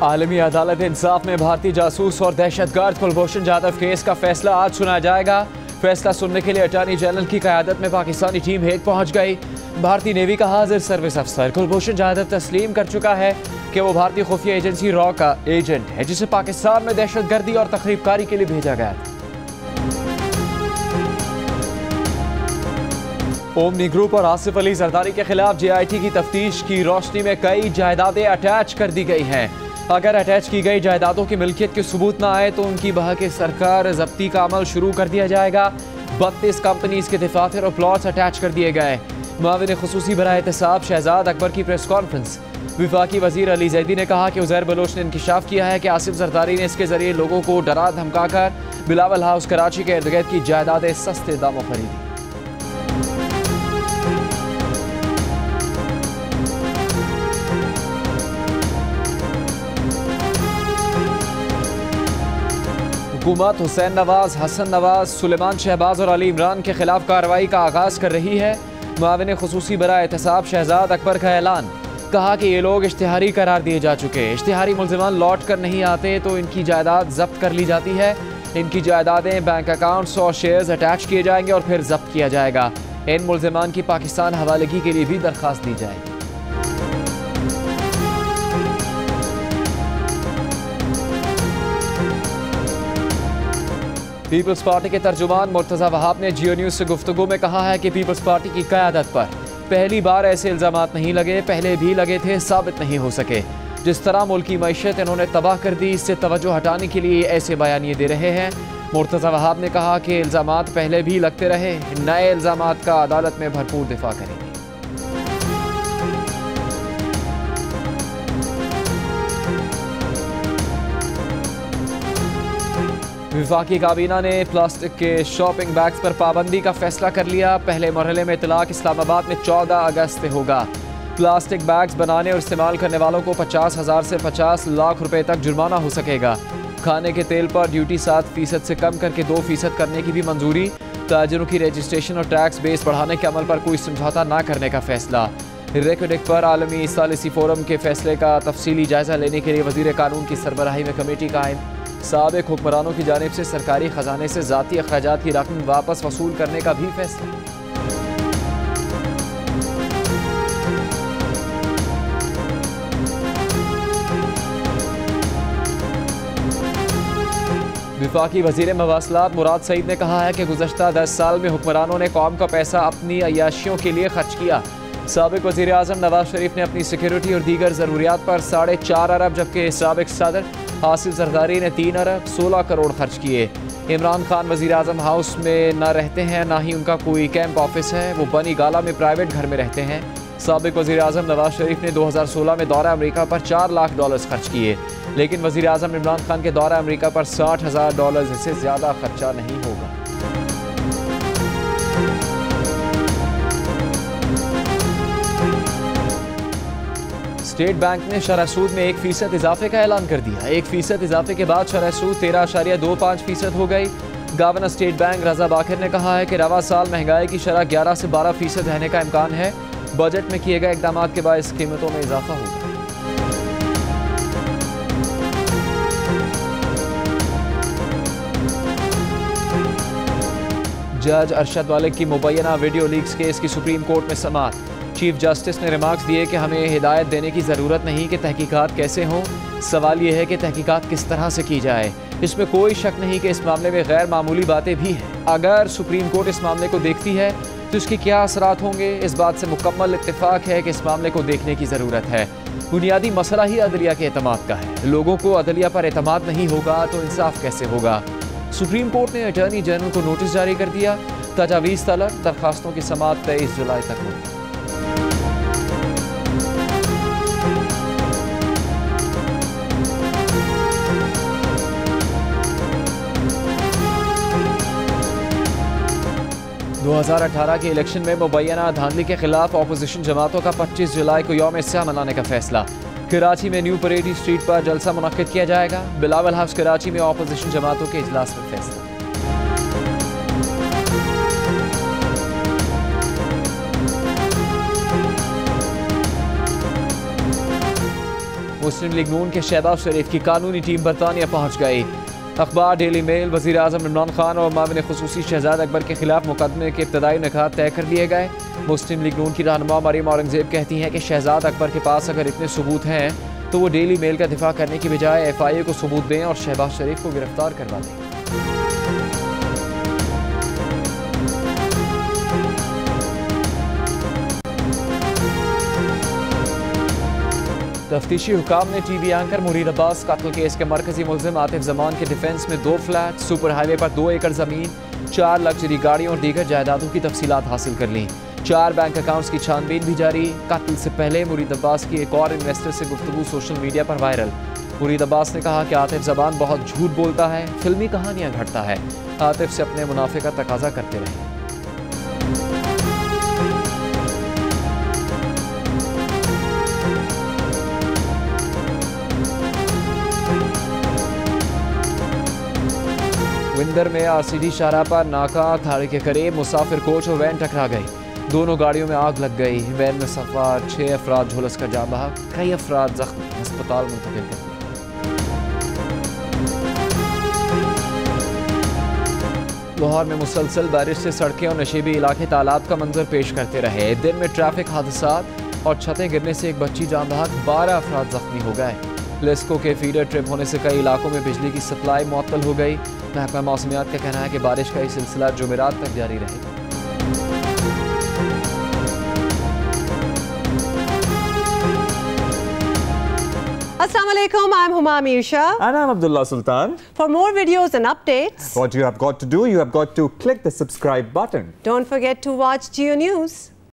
आलमी अदालत इंसाफ में भारतीय जासूस और दहशतगर्द कुलभूषण जाधव केस का फैसला आज सुनाया जाएगा। फैसला सुनने के लिए अटॉर्नी जनरल की क़यादत में पाकिस्तानी टीम हेग पहुंच गई। भारतीय नेवी का हाजिर सर्विस अफसर कुलभूषण जाधव तस्लीम कर चुका है कि वो भारतीय खुफिया एजेंसी रॉ का एजेंट है, जिसे पाकिस्तान में दहशतगर्दी और तखरीबकारी के लिए भेजा गया था। ओमनी ग्रुप और आसिफ अली जरदारी के खिलाफ JIT की तफ्तीश की रोशनी में कई जायदादें अटैच कर दी गई हैं। अगर अटैच की गई जायदादों की मिल्कियत के सबूत ना आए तो उनकी बहक सरकार जब्ती का अमल शुरू कर दिया जाएगा। 32 कंपनीज के दफातर और प्लॉट्स अटैच कर दिए गए। मुआविन खुसूसी बराए एहतसाब शहजाद अकबर की प्रेस कॉन्फ्रेंस। विफाकी वजीर अली जैदी ने कहा कि उज़ैर बलोच ने इंकिशाफ किया है कि आसिफ जरदारी ने इसके जरिए लोगों को डरा धमका कर बिलावल हाउस कराची के इर्द गिर्द की जायदादें सस्ते दामों खरीदी। हुकूमत हुसैन नवाज, हसन नवाज, सुलेमान शहबाज और अली इमरान के खिलाफ कार्रवाई का आगाज कर रही है। मुआविन खुसूसी बराए एहतसाब शहजाद अकबर का ऐलान। कहा कि ये लोग इश्तिहारी करार दिए जा चुके हैं। इश्तिहारी मुल्ज़िमान लौट कर नहीं आते तो इनकी जायदाद जब्त कर ली जाती है। इनकी जायदादें, बैंक अकाउंट्स और शेयर्स अटैच किए जाएंगे और फिर जब्त किया जाएगा। इन मुल्ज़िमान की पाकिस्तान हवालगी के लिए भी दरख्वास्त दी जाएगी। पीपल्स पार्टी के तर्जुमान मुर्तज़ा वहाब ने जियो न्यूज़ से गुफ्तगू में कहा है कि पीपल्स पार्टी की क़यादत पर पहली बार ऐसे इल्ज़ामात नहीं लगे, पहले भी लगे थे, साबित नहीं हो सके। जिस तरह मुल्की मईशत इन्होंने तबाह कर दी, इससे तवज्जो हटाने के लिए ऐसे बयानिए दे रहे हैं। मुर्तज़ा वहाब ने कहा कि इल्ज़ामात पहले भी लगते रहे, नए इल्ज़ामात का अदालत में भरपूर दिफा करेंगे। विफाकी काबीना ने प्लास्टिक के शॉपिंग बैग्स पर पाबंदी का फैसला कर लिया। पहले मरहले में इतलाक इस्लामाबाद में 14 अगस्त से होगा। प्लास्टिक बैग्स बनाने और इस्तेमाल करने वालों को 50,000 से 50 लाख रुपए तक जुर्माना हो सकेगा। खाने के तेल पर ड्यूटी 7% से कम करके 2% करने की भी मंजूरी। ताजिरों की रजिस्ट्रेशन और टैक्स बेस बढ़ाने के अमल पर कोई समझौता न करने का फैसला। रेकोडेक पर आलमी सालिसी फोरम के फैसले का तफसीली जायजा लेने के लिए वजीर कानून की सरबराही में कमेटी कायम। साबिक हुक्मरानों की जानिब से सरकारी खजाने से ज़ाती अखराजात की रकम वापस वसूल करने का भी फैसला। विफाकी वज़ीर मवासलात मुराद सईद ने कहा है कि गुज़श्ता 10 साल में हुक्मरानों ने कौम का पैसा अपनी अय्याशियों के लिए खर्च किया। साबिक वज़ीर आज़म नवाज शरीफ ने अपनी सिक्योरिटी और दीगर ज़रूरियात पर 4.5 अरब, जबकि साबिक सदर आसिफ जरदारी ने 3 अरब 16 करोड़ खर्च किए। इमरान खान वज़ीर आज़म हाउस में न रहते हैं, ना ही उनका कोई कैंप ऑफिस है। वो बनी गाला में प्राइवेट घर में रहते हैं। साबिक वज़ीर आज़म नवाज शरीफ ने 2016 में दौरा अमेरिका पर $4 लाख खर्च किए, लेकिन वज़ीर आज़म इमरान खान के दौरा अमेरिका पर $60,000 से ज़्यादा खर्चा नहीं होगा। स्टेट बैंक ने शरह सूद में 1% इजाफे का ऐलान कर दिया। 1% इजाफे के बाद शरह सूद 13.25% हो गई। गवर्नर स्टेट बैंक रजा बाखिर ने कहा है कि रवा साल महंगाई की शरह 11 से 12% रहने का इम्कान है। बजट में किए गए इकदाम के बायस कीमतों में इजाफा होगा। जज अरशद वालिक की मुबैना वीडियो लीक्स केस की सुप्रीम कोर्ट में समाअत। चीफ जस्टिस ने रिमार्क्स दिए कि हमें हिदायत देने की ज़रूरत नहीं कि तहकीकात कैसे हों, सवाल यह है कि तहकीकात किस तरह से की जाए। इसमें कोई शक नहीं कि इस मामले में गैर मामूली बातें भी हैं। अगर सुप्रीम कोर्ट इस मामले को देखती है तो इसके क्या असरात होंगे, इस बात से मुकम्मल इत्तेफाक है कि इस मामले को देखने की ज़रूरत है। बुनियादी मसला ही अदलिया के एतमाद का है। लोगों को अदलिया पर एतमाद नहीं होगा तो इंसाफ कैसे होगा। सुप्रीम कोर्ट ने अटॉर्नी जनरल को नोटिस जारी कर दिया। तजावीज़ तलब, दरखास्तों की समाअत 23 जुलाई तक होगी। दो 2018 के इलेक्शन में मुबैना धांधली के खिलाफ अपोजिशन जमातों का 25 जुलाई को यौम स्याह मनाने का फैसला। कराची में न्यू परेड स्ट्रीट पर जलसा मुनक्किद किया जाएगा। बिलावल हाउस कराची में अपोजिशन जमातों के इजलास में फैसला। मुस्लिम लीग नून के शहबाज शरीफ की कानूनी टीम बरतानिया पहुँच गई। अखबार डेली मेल, वज़ीर आज़म इमरान खान और मामले खुसूसी शहजाद अकबर के खिलाफ मुकदमे के इब्तदाई निकात तय कर लिए गए। मुस्लिम लीग नून की रहनुमा मरीम औरंगजेब कहती हैं कि शहजाद अकबर के पास अगर इतने सबूत हैं तो वो डेली मेल का दिफा करने की बजाय FIA को सबूत दें और शहबाज शरीफ को गिरफ्तार करवा दें। तफ्तीशी हुकाम ने TV एंकर मुरीद अब्बास कत्ल केस के मरकजी मुल्जिम आतिफ जमान के डिफेंस में 2 फ्लैट, सुपर हाईवे पर 2 एकड़ जमीन, 4 लग्जरी गाड़ियों और दीगर जायदादों की तफसीलात हासिल कर ली। 4 बैंक अकाउंट्स की छानबीन भी जारी। कत्ल से पहले मुरीद अब्बास की एक और इन्वेस्टर से गुफ्तगू सोशल मीडिया पर वायरल। मुरीद अब्बास ने कहा कि आतिफ जमान बहुत झूठ बोलता है, फिल्मी कहानियां घड़ता है, आतिफ से अपने मुनाफे का तकाजा करते रहे। विंदर में RCD शाहराह पर नाका खाड़ी के करीब मुसाफिर कोच और वैन टकरा गई। दोनों गाड़ियों में आग लग गई। वैन में सवार 6 अफराद झुलस कर जाँ बहक, कई अफराद जख्मी, अस्पताल मुंतकिल कर दिए। लाहौर में मुसलसल बारिश से सड़कें और नशीबी इलाके तालाब का मंजर पेश करते रहे। दिन में ट्रैफिक हादसात और छतें गिरने से एक बच्ची जाँ बहक, 12 अफराद जख्मी हो गए। लेस्को के फीडर ट्रिप होने से कई इलाकों में बिजली की सप्लाई मुअत्तल हो गई। महकमा मौसमियात का कहना है कि बारिश का ये सिलसिला जुमेरात तक जारी रहेगा। Assalamualaikum, I'm Huma Amir Shah. And I'm Abdullah Sultan. For more videos and updates, What you have got to do, you have got to click the subscribe button. don't forget to watch Geo News.